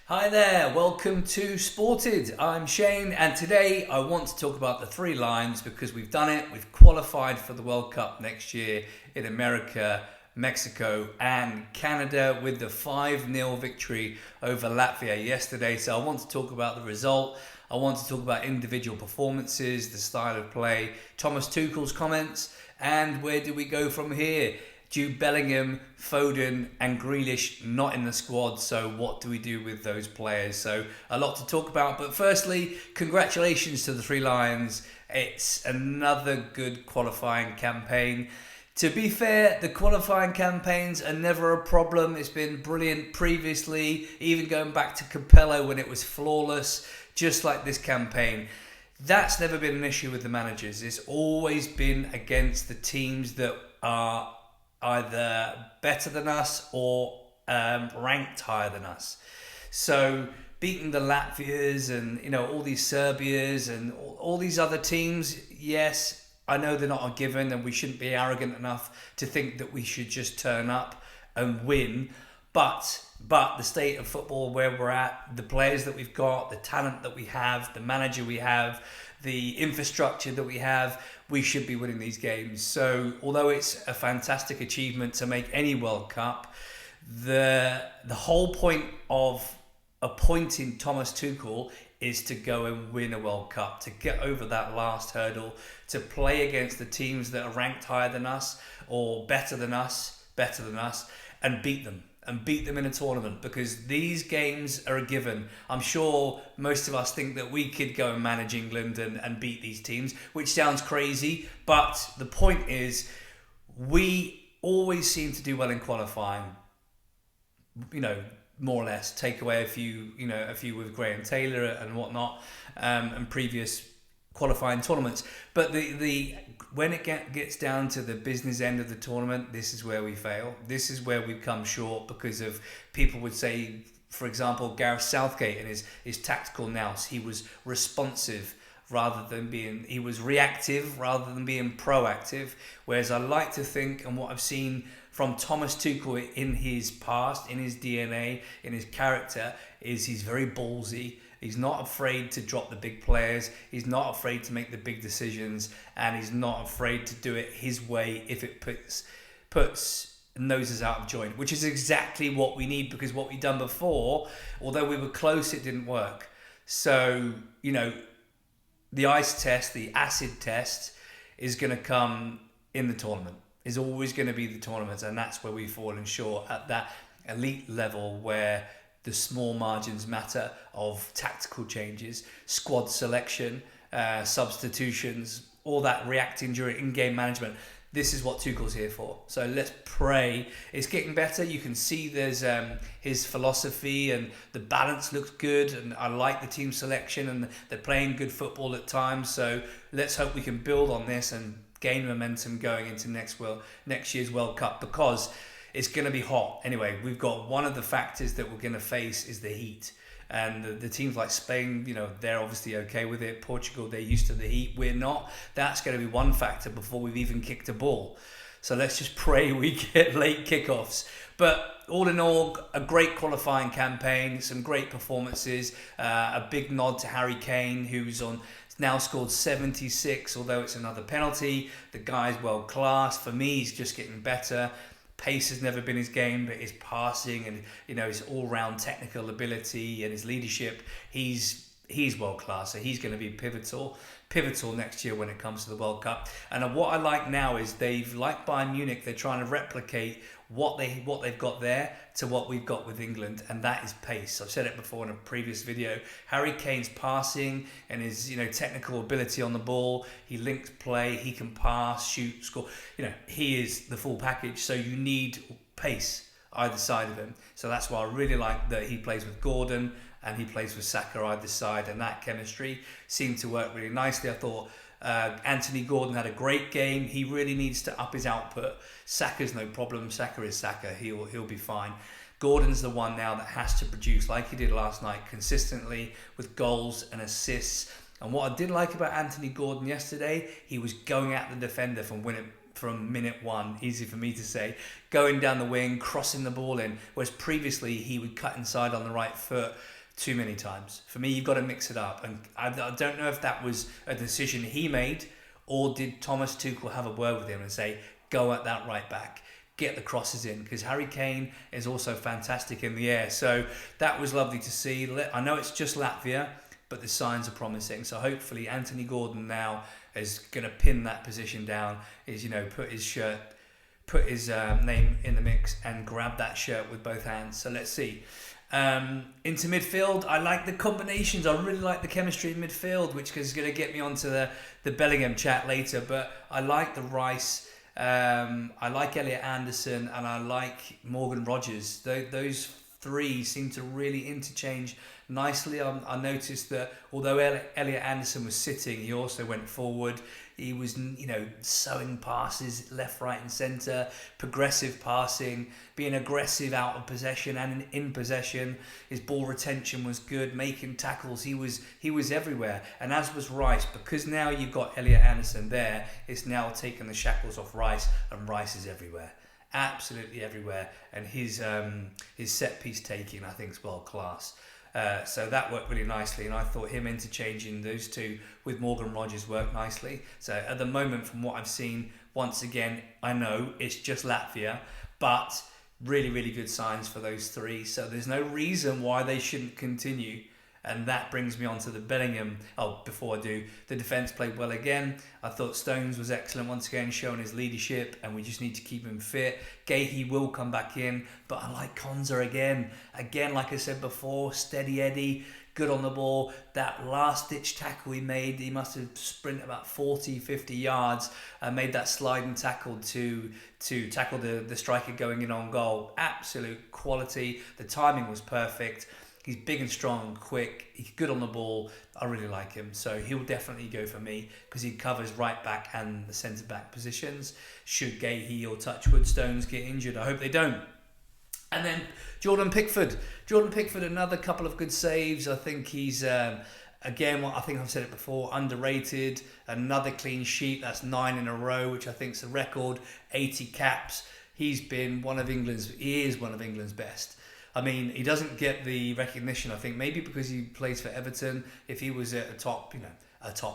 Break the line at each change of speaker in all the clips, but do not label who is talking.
Hi there, welcome to Sported. I'm Shane, and today I want to talk about the Three Lions because we've done it. We've qualified for the World Cup next year in America, Mexico, and Canada with the 5-0 victory over Latvia yesterday. So I want to talk about the result. I want to talk about individual performances, the style of play, Thomas Tuchel's comments, and where do we go from here? Jude Bellingham, Foden and Grealish not in the squad, so what do we do with those players? So a lot to talk about, but firstly, congratulations to the Three Lions. It's another good qualifying campaign. To be fair, the qualifying campaigns are never a problem. It's been brilliant previously, even going back to Capello when it was flawless, just like this campaign. That's never been an issue with the managers. It's always been against the teams that are either better than us or ranked higher than us. So beating the Latvias and all these Serbias and all these other teams, yes, I know they're not a given, and we shouldn't be arrogant enough to think that we should just turn up and win. But the state of football where we're at, the players that we've got, the talent that we have, the manager we have, the infrastructure that we have, we should be winning these games. So although it's a fantastic achievement to make any World Cup, the whole point of appointing Thomas Tuchel is to go and win a World Cup, to get over that last hurdle, to play against the teams that are ranked higher than us or better than us, and beat them. And beat them in a tournament, because these games are a given. I'm sure most of us think that we could go and manage England and beat these teams, which sounds crazy, but the point is we always seem to do well in qualifying, more or less. Take away a few with Graham Taylor and whatnot, and previous qualifying tournaments. But when it gets down to the business end of the tournament, this is where we fail. This is where we've come short because of, people would say, for example, Gareth Southgate and his tactical nous. He was responsive he was reactive rather than being proactive. Whereas I like to think, and what I've seen from Thomas Tuchel in his past, in his DNA, in his character, is he's very ballsy. He's not afraid to drop the big players. He's not afraid to make the big decisions, and he's not afraid to do it his way if it puts noses out of joint, which is exactly what we need, because what we've done before, although we were close, it didn't work. So, the ice test, the acid test is going to come in the tournament. Is always going to be the tournament, and that's where we've fallen short at that elite level where the small margins matter of tactical changes, squad selection, substitutions, all that reacting during in-game management. This is what Tuchel's here for. So let's pray it's getting better. You can see there's his philosophy, and the balance looks good, and I like the team selection, and they're playing good football at times. So let's hope we can build on this and gain momentum going into next year's World Cup, because it's going to be hot. Anyway, we've got one of the factors that we're going to face is the heat. And the teams like Spain, they're obviously okay with it. Portugal, they're used to the heat. We're not. That's going to be one factor before we've even kicked a ball. So let's just pray we get late kickoffs. But all in all, a great qualifying campaign, some great performances, a big nod to Harry Kane, who's now scored 76, although it's another penalty. The guy's world class. For me, he's just getting better. Pace has never been his game, but his passing and his all-round technical ability and his leadership, he's world class. So he's going to be pivotal next year when it comes to the World Cup. And what I like now is like Bayern Munich, they're trying to replicate what they've got there to what we've got with England, and that is pace. I've said it before in a previous video. Harry Kane's passing and his technical ability on the ball, he links play, he can pass, shoot, score. He is the full package. So you need pace either side of him. So that's why I really like that he plays with Gordon and he plays with Saka either side, and that chemistry seemed to work really nicely. I thought Anthony Gordon had a great game. He really needs to up his output. Saka's no problem. Saka is Saka. He'll be fine. Gordon's the one now that has to produce like he did last night, consistently with goals and assists. And what I did like about Anthony Gordon yesterday, he was going at the defender from minute one, easy for me to say, going down the wing, crossing the ball in, whereas previously he would cut inside on the right foot, too many times. For me, you've got to mix it up. And I don't know if that was a decision he made, or did Thomas Tuchel have a word with him and say, go at that right back, get the crosses in, because Harry Kane is also fantastic in the air. So that was lovely to see. I know it's just Latvia, but the signs are promising. So hopefully Anthony Gordon now is going to pin that position down, is, you know, put his name in the mix and grab that shirt with both hands. So let's see. Into midfield, I like the combinations. I really like the chemistry in midfield, which is going to get me onto the Bellingham chat later. But I like the Rice, I like Elliot Anderson, and I like Morgan Rogers. Those three seem to really interchange nicely. I noticed that although Elliot Anderson was sitting, he also went forward. He was, you know, sowing passes left, right and centre, progressive passing, being aggressive out of possession and in possession. His ball retention was good, making tackles. He was everywhere. And as was Rice, because now you've got Elliot Anderson there, it's now taken the shackles off Rice, and Rice is everywhere. Absolutely everywhere. And his set piece taking, I think, is world class. So that worked really nicely, and I thought him interchanging those two with Morgan Rogers worked nicely. So at the moment, from what I've seen, once again, I know it's just Latvia, but really, really good signs for those three. So there's no reason why they shouldn't continue. And that brings me on to the Bellingham. Oh, before I do, the defence played well again. I thought Stones was excellent once again, showing his leadership, and we just need to keep him fit. Gahey will come back in, but I like Konza again. Again, like I said before, steady Eddie, good on the ball. That last-ditch tackle he made, he must have sprinted about 40, 50 yards and made that sliding tackle to tackle the striker going in on goal. Absolute quality. The timing was perfect. He's big and strong and quick. He's good on the ball. I really like him. So he'll definitely go for me because he covers right back and the centre back positions. Should Gahey or Touchwood Stones get injured? I hope they don't. And then Jordan Pickford. Jordan Pickford, another couple of good saves. I think he's, again, I think I've said it before, underrated. Another clean sheet. That's 9 in a row, which I think is a record. 80 caps. He is one of England's best. I mean, he doesn't get the recognition, I think, maybe because he plays for Everton. If he was at a top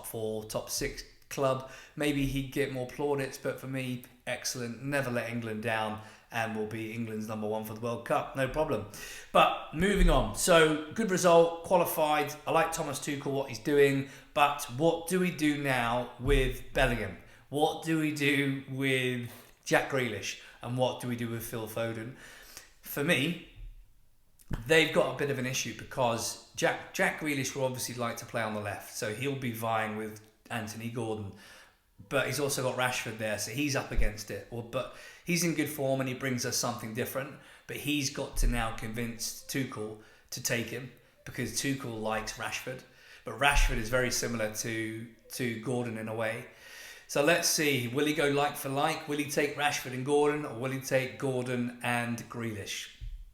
4, top 6 club, maybe he'd get more plaudits. But for me, excellent. Never let England down, and will be England's number 1 for the World Cup. No problem. But moving on. So, good result, qualified. I like Thomas Tuchel, what he's doing. But what do we do now with Bellingham? What do we do with Jack Grealish? And what do we do with Phil Foden? For me, they've got a bit of an issue because Jack Grealish will obviously like to play on the left, so he'll be vying with Anthony Gordon. But he's also got Rashford there, so he's up against it. But he's in good form and he brings us something different. But he's got to now convince Tuchel to take him because Tuchel likes Rashford. But Rashford is very similar to Gordon in a way. So let's see, will he go like for like? Will he take Rashford and Gordon, or will he take Gordon and Grealish?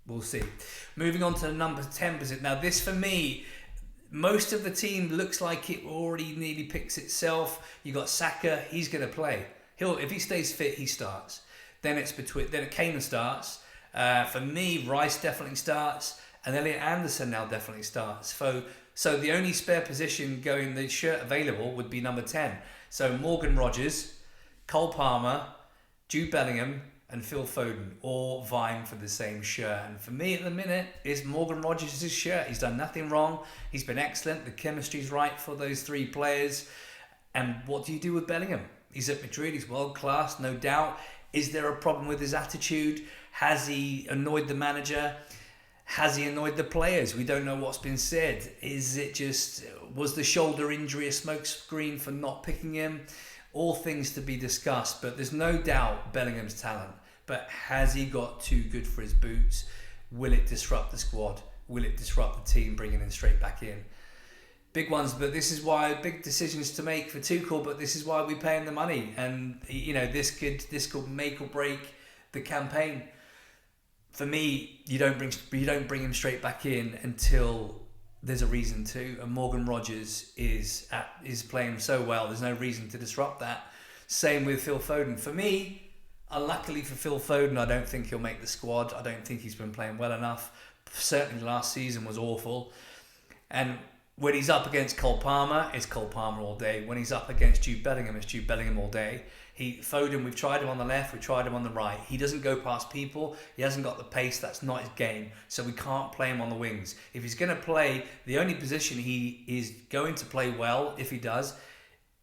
We'll see. Moving on to the number 10 position. Now this for me, most of the team looks like it already nearly picks itself. You got Saka, he's going to play. If he stays fit, he starts. Then Kane starts. For me, Rice definitely starts, and Elliot Anderson now definitely starts. So the only spare position going the shirt available would be number 10. So Morgan Rogers, Cole Palmer, Jude Bellingham, and Phil Foden, all vying for the same shirt. And for me at the minute, is Morgan Rogers' shirt. He's done nothing wrong. He's been excellent. The chemistry's right for those 3 players. And what do you do with Bellingham? He's at Madrid. He's world class, no doubt. Is there a problem with his attitude? Has he annoyed the manager? Has he annoyed the players? We don't know what's been said. Was the shoulder injury a smokescreen for not picking him? All things to be discussed, but there's no doubt Bellingham's talent. But has he got too good for his boots? Will it disrupt the squad? Will it disrupt the team, bringing him straight back in? Big ones, but this is why big decisions to make for Tuchel. But this is why we pay him the money, and this could make or break the campaign. For me, you don't bring him straight back in until there's a reason to, and Morgan Rogers is playing so well. There's no reason to disrupt that. Same with Phil Foden. For me, unluckily for Phil Foden, I don't think he'll make the squad. I don't think he's been playing well enough. Certainly last season was awful. And when he's up against Cole Palmer, it's Cole Palmer all day. When he's up against Jude Bellingham, it's Jude Bellingham all day. Foden, we've tried him on the left, we've tried him on the right. He doesn't go past people. He hasn't got the pace. That's not his game. So we can't play him on the wings. If he's going to play, the only position he is going to play well, if he does,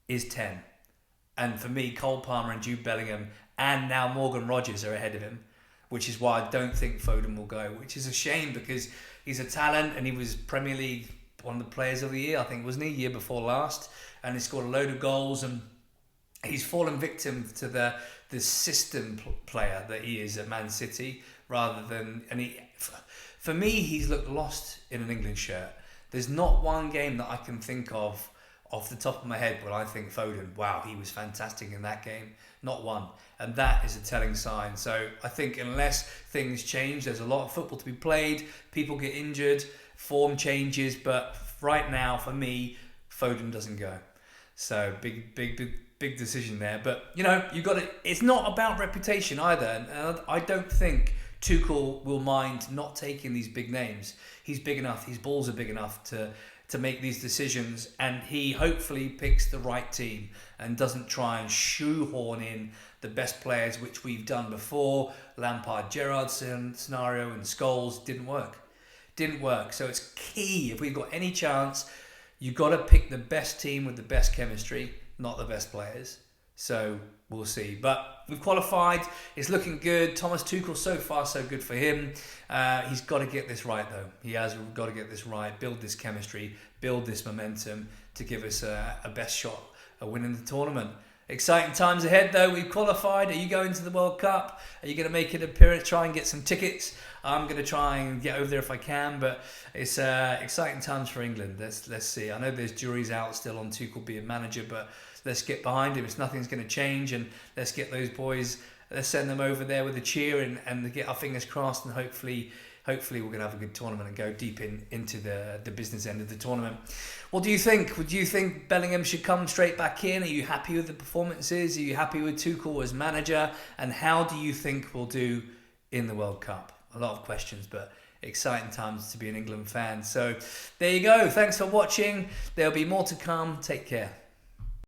is 10. And for me, Cole Palmer and Jude Bellingham and now Morgan Rogers are ahead of him, which is why I don't think Foden will go, which is a shame because he's a talent and he was Premier League one of the players of the year, I think, wasn't he, year before last? And he scored a load of goals, and he's fallen victim to the system player that he is at Man City rather than... For me, he's looked lost in an England shirt. There's not one game that I can think of off the top of my head when I think Foden, wow, he was fantastic in that game. Not one. And that is a telling sign. So I think unless things change, there's a lot of football to be played, people get injured, form changes, but right now, for me, Foden doesn't go. So big decision there. But, you got to... It's not about reputation either. And I don't think Tuchel will mind not taking these big names. He's big enough. His balls are big enough to make these decisions, and he hopefully picks the right team and doesn't try and shoehorn in the best players, which we've done before. Lampard, Gerrard scenario and Scholes didn't work. So it's key, if we've got any chance, you've got to pick the best team with the best chemistry, not the best players. So we'll see. But we've qualified. It's looking good. Thomas Tuchel, so far, so good for him. He's got to get this right, though. He has got to get this right, build this chemistry, build this momentum to give us a best shot at winning the tournament. Exciting times ahead, though. We've qualified. Are you going to the World Cup? Are you going to make an appearance, try and get some tickets? I'm going to try and get over there if I can, but it's exciting times for England. Let's see. I know there's juries out still on Tuchel being manager, but let's get behind him. It's nothing's going to change, and let's get those boys. Let's send them over there with a cheer and get our fingers crossed, and hopefully we're going to have a good tournament and go deep into the business end of the tournament. What do you think? Would you think Bellingham should come straight back in? Are you happy with the performances? Are you happy with Tuchel as manager? And how do you think we'll do in the World Cup? A lot of questions, but exciting times to be an England fan. So there you go. Thanks for watching. There'll be more to come. Take care.